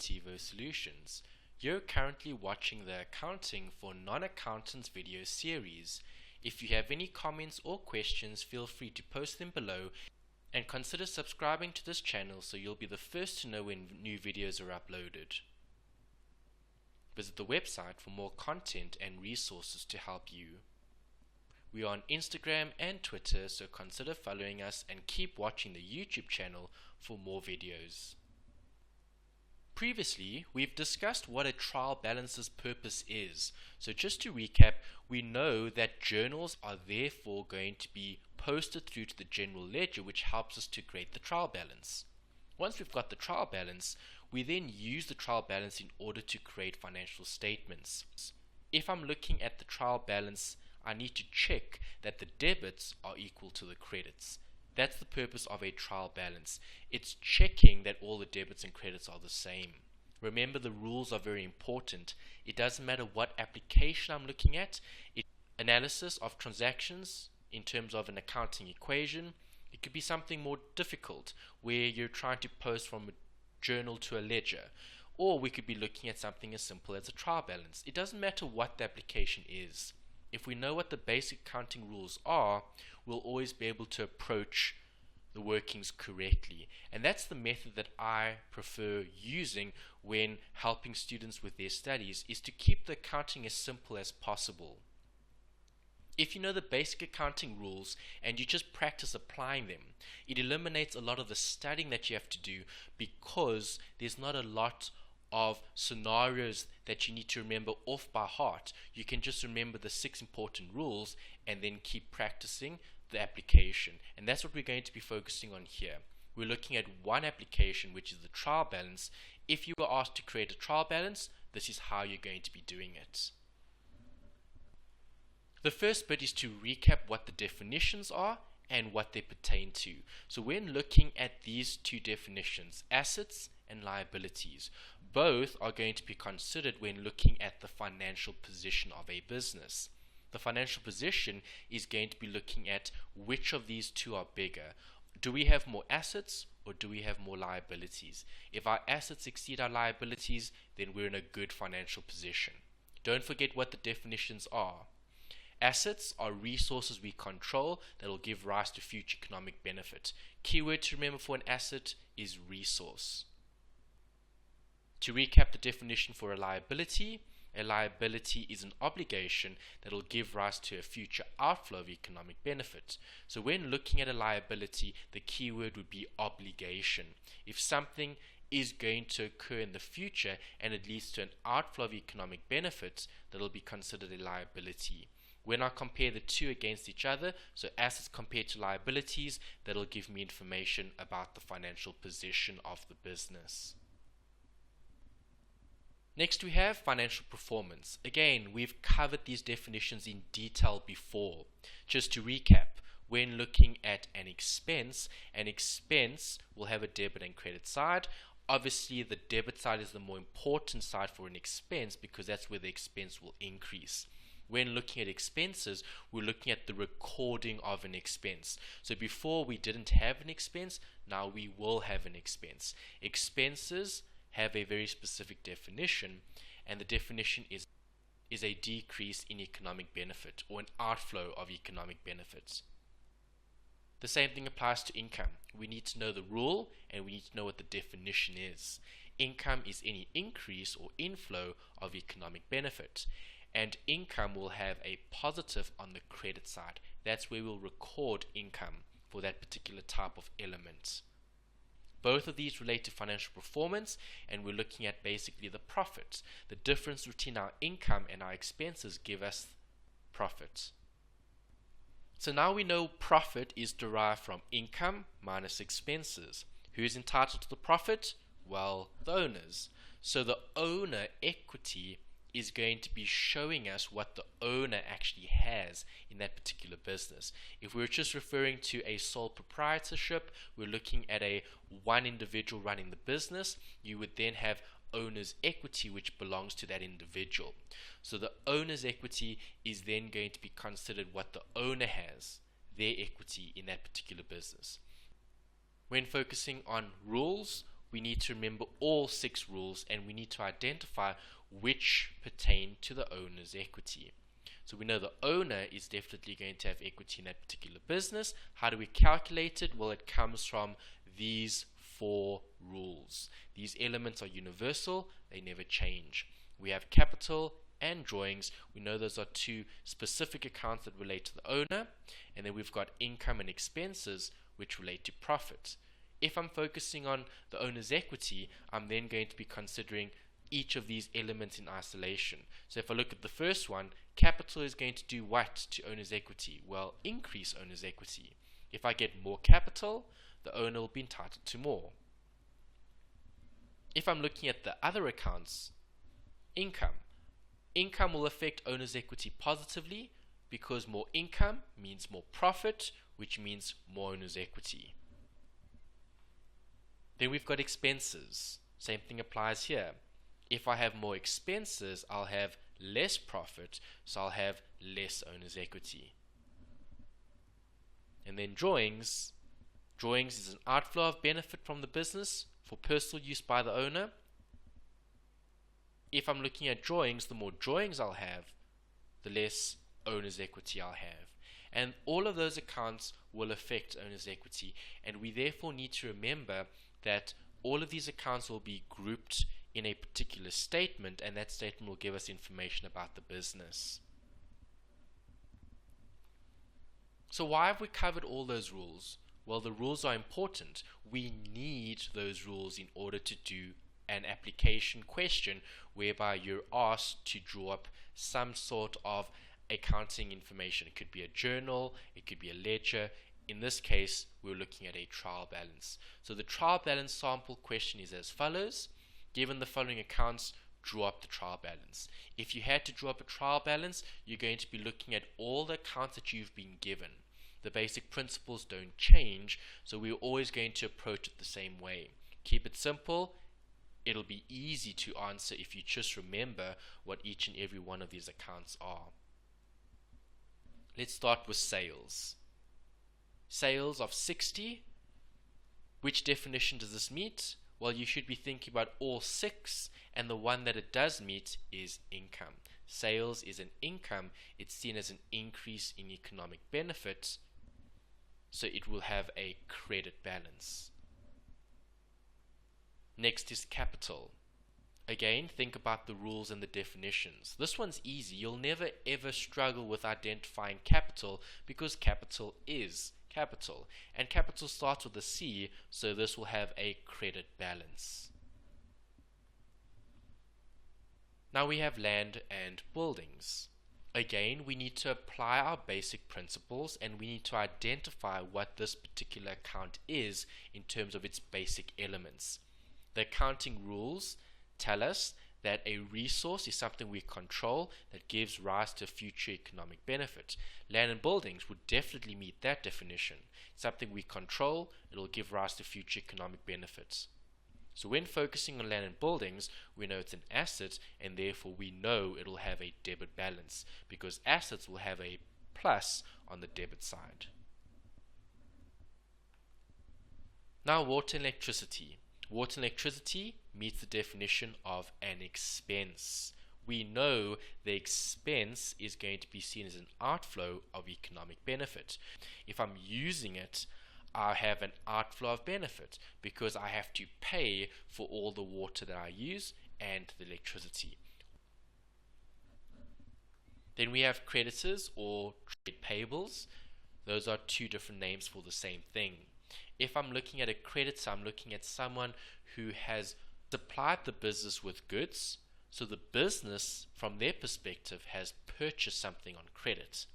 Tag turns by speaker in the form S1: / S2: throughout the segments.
S1: Attributive Solutions. You're currently watching the Accounting for Non-Accountants video series. If you have any comments or questions, feel free to post them below and consider subscribing to this channel so you'll be the first to know when new videos are uploaded. Visit the website for more content and resources to help you. We are on Instagram and Twitter, so consider following us and keep watching the YouTube channel for more videos. Previously, we've discussed what a trial balance's purpose is. So just to recap, we know that journals are therefore going to be posted through to the general ledger, which helps us to create the trial balance. Once we've got the trial balance, we then use the trial balance in order to create financial statements. If I'm looking at the trial balance, I need to check that the debits are equal to the credits. That's the purpose of a trial balance. It's checking that all the debits and credits are the same. Remember, the rules are very important. It doesn't matter what application I'm looking at. Analysis of transactions in terms of an accounting equation. It could be something more difficult where you're trying to post from a journal to a ledger. Or we could be looking at something as simple as a trial balance. It doesn't matter what the application is. If we know what the basic accounting rules are, we'll always be able to approach the workings correctly. And that's the method that I prefer using when helping students with their studies, is to keep the accounting as simple as possible. If you know the basic accounting rules and you just practice applying them, it eliminates a lot of the studying that you have to do, because there's not a lot of scenarios that you need to remember off by heart. You can just remember the 6 important rules and then keep practicing the application. And that's what we're going to be focusing on here. We're looking at one application, which is the trial balance. If you were asked to create a trial balance, this is how you're going to be doing it. The first bit is to recap what the definitions are and what they pertain to. So when looking at these two definitions, assets and liabilities, both are going to be considered when looking at the financial position of a business. The financial position is going to be looking at which of these two are bigger. Do we have more assets or do we have more liabilities? If our assets exceed our liabilities, then we're in a good financial position. Don't forget what the definitions are. Assets are resources we control that will give rise to future economic benefit. Keyword to remember for an asset is resource. To recap the definition for a liability is an obligation that will give rise to a future outflow of economic benefit. So when looking at a liability, the keyword would be obligation. If something is going to occur in the future and it leads to an outflow of economic benefits, that will be considered a liability. When I compare the two against each other, so assets compared to liabilities, that will give me information about the financial position of the business. Next we have financial performance. Again, we've covered these definitions in detail before. Just to recap, when looking at an expense will have a debit and credit side. Obviously the debit side is the more important side for an expense, because that's where the expense will increase. When looking at expenses, we're looking at the recording of an expense. So before we didn't have an expense, now we will have an expense. Expenses have a very specific definition, and the definition is a decrease in economic benefit, or an outflow of economic benefits. The same thing applies to income. We need to know the rule and we need to know what the definition is. Income is any increase or inflow of economic benefit, and income will have a positive on the credit side. That's where we'll record income for that particular type of element. Both of these relate to financial performance, and we're looking at basically the profit. The difference between our income and our expenses give us profit. So now we know profit is derived from income minus expenses. Who's entitled to the profit? Well, the owners. So the owner equity is going to be showing us what the owner actually has in that particular business. If we're just referring to a sole proprietorship, we're looking at a one individual running the business, you would then have owner's equity, which belongs to that individual. So the owner's equity is then going to be considered what the owner has, their equity in that particular business. When focusing on rules we need to remember all 6 rules, and we need to identify which pertain to the owner's equity. So we know the owner is definitely going to have equity in that particular business. How do we calculate it? Well, it comes from these 4 rules. These elements are universal, they never change. We have capital and drawings. We know those are 2 specific accounts that relate to the owner, and then we've got income and expenses which relate to profit. If I'm focusing on the owner's equity, I'm then going to be considering each of these elements in isolation. So if I look at the first one, capital is going to do what to owner's equity? Well, increase owner's equity. If I get more capital, the owner will be entitled to more. If I'm looking at the other accounts, income will affect owner's equity positively, because more income means more profit, which means more owner's equity. Then we've got expenses. Same thing applies here. If I have more expenses, I'll have less profit, so I'll have less owner's equity. And then drawings. Drawings is an outflow of benefit from the business for personal use by the owner. If I'm looking at drawings, the more drawings I'll have, the less owner's equity I'll have. And all of those accounts will affect owner's equity, and we therefore need to remember that all of these accounts will be grouped in a particular statement, and that statement will give us information about the business. So why have we covered all those rules? Well, the rules are important. We need those rules in order to do an application question whereby you're asked to draw up some sort of accounting information. It could be a journal, it could be a ledger. In this case, we're looking at a trial balance. So the trial balance sample question is as follows. Given the following accounts, draw up the trial balance. If you had to draw up a trial balance, you're going to be looking at all the accounts that you've been given. The basic principles don't change, so we're always going to approach it the same way. Keep it simple. It'll be easy to answer if you just remember what each and every one of these accounts are. Let's start with sales. Sales of 60. Which definition does this meet? Well, you should be thinking about all 6, and the one that it does meet is income. Sales is an income. It's seen as an increase in economic benefit, so it will have a credit balance. Next is capital. Again, think about the rules and the definitions. This one's easy. You'll never ever struggle with identifying capital, because capital is capital, and capital starts with a C, so this will have a credit balance. Now we have land and buildings. Again, we need to apply our basic principles, and we need to identify what this particular account is in terms of its basic elements. The accounting rules tell us that a resource is something we control that gives rise to future economic benefit. Land and buildings would definitely meet that definition. Something we control, it will give rise to future economic benefits. So when focusing on land and buildings, we know it's an asset, and therefore we know it will have a debit balance, because assets will have a plus on the debit side. Now water and electricity. Water and electricity meets the definition of an expense. We know the expense is going to be seen as an outflow of economic benefit. If I'm using it, I have an outflow of benefit, because I have to pay for all the water that I use and the electricity. Then we have creditors or trade payables. Those are 2 different names for the same thing. If I'm looking at a creditor, I'm looking at someone who has supplied the business with goods, so the business, from their perspective, has purchased something on credit.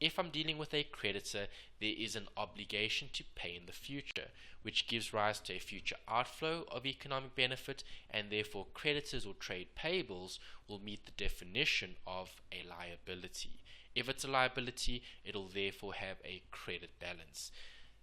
S1: If I'm dealing with a creditor, there is an obligation to pay in the future, which gives rise to a future outflow of economic benefit, and therefore creditors or trade payables will meet the definition of a liability. If it's a liability, it'll therefore have a credit balance.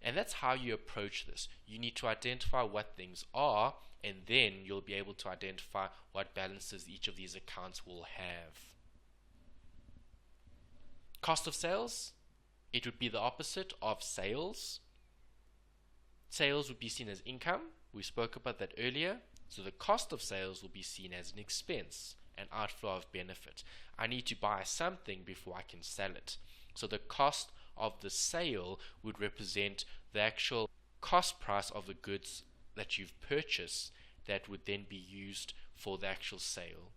S1: And that's how you approach this. You need to identify what things are, and then you'll be able to identify what balances each of these accounts will have. Cost of sales, it would be the opposite of sales. Sales would be seen as income, We spoke about that earlier. So the cost of sales will be seen as an expense, an outflow of benefit. I need to buy something before I can sell it. So the cost of the sale would represent the actual cost price of the goods that you've purchased that would then be used for the actual sale.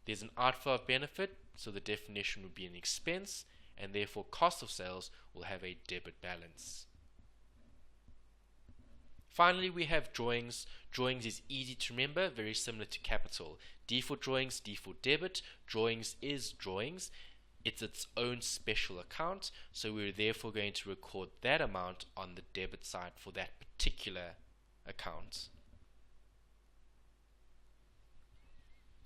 S1: There's an outflow of benefit, so the definition would be an expense, and therefore cost of sales will have a debit balance. Finally, we have drawings. Drawings is easy to remember, very similar to capital. D for drawings, D for debit. Drawings is drawings. It's its own special account, so we're therefore going to record that amount on the debit side for that particular account.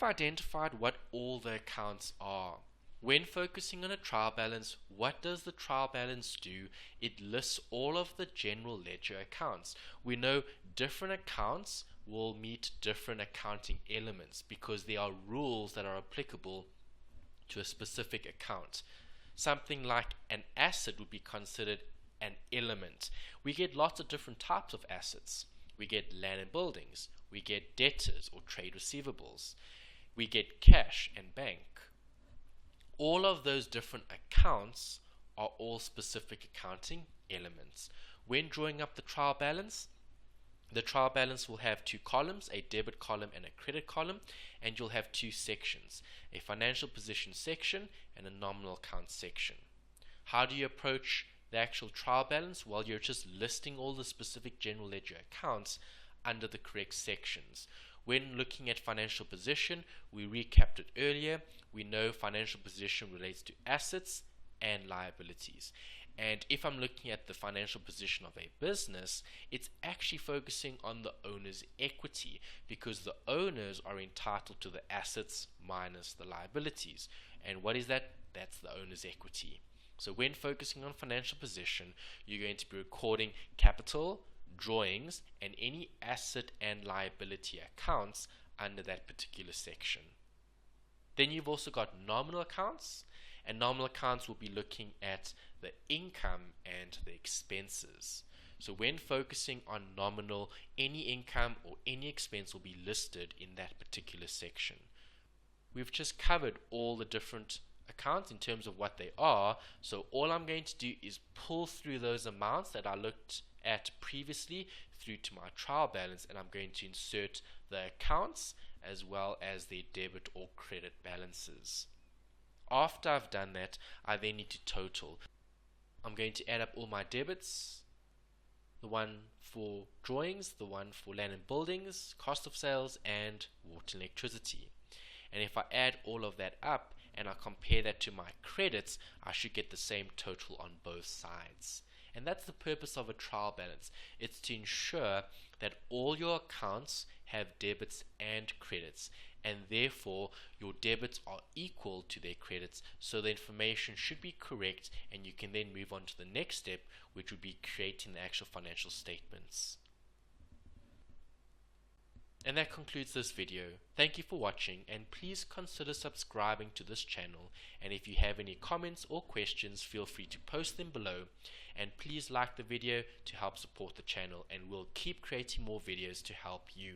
S1: I've identified what all the accounts are. When focusing on a trial balance, what does the trial balance do? It lists all of the general ledger accounts. We know different accounts will meet different accounting elements because there are rules that are applicable to a specific account. Something like an asset would be considered an element. We get lots of different types of assets. We get land and buildings. We get debtors or trade receivables. We get cash and bank. All of those different accounts are all specific accounting elements. When drawing up the trial balance will have two columns, a debit column and a credit column, and you'll have two sections, a financial position section and a nominal account section. How do you approach the actual trial balance? Well, you're just listing all the specific general ledger accounts under the correct sections. When looking at financial position, we recapped it earlier. We know financial position relates to assets and liabilities. And if I'm looking at the financial position of a business, it's actually focusing on the owner's equity because the owners are entitled to the assets minus the liabilities. And what is that? That's the owner's equity. So when focusing on financial position, you're going to be recording capital, drawings, and any asset and liability accounts under that particular section. Then you've also got nominal accounts, and nominal accounts will be looking at the income and the expenses. So when focusing on nominal, any income or any expense will be listed in that particular section. We've just covered all the different accounts in terms of what they are, so all I'm going to do is pull through those amounts that I looked at previously through to my trial balance, and I'm going to insert the accounts as well as their debit or credit balances. After I've done that, I then need to total. I'm going to add up all my debits, the one for drawings, the one for land and buildings, cost of sales, and water and electricity. And if I add all of that up and I compare that to my credits, I should get the same total on both sides. And that's the purpose of a trial balance. It's to ensure that all your accounts have debits and credits, and therefore your debits are equal to their credits, so the information should be correct, and you can then move on to the next step, which would be creating the actual financial statements. And that concludes this video. Thank you for watching, and please consider subscribing to this channel, and if you have any comments or questions, feel free to post them below, and please like the video to help support the channel, and we'll keep creating more videos to help you.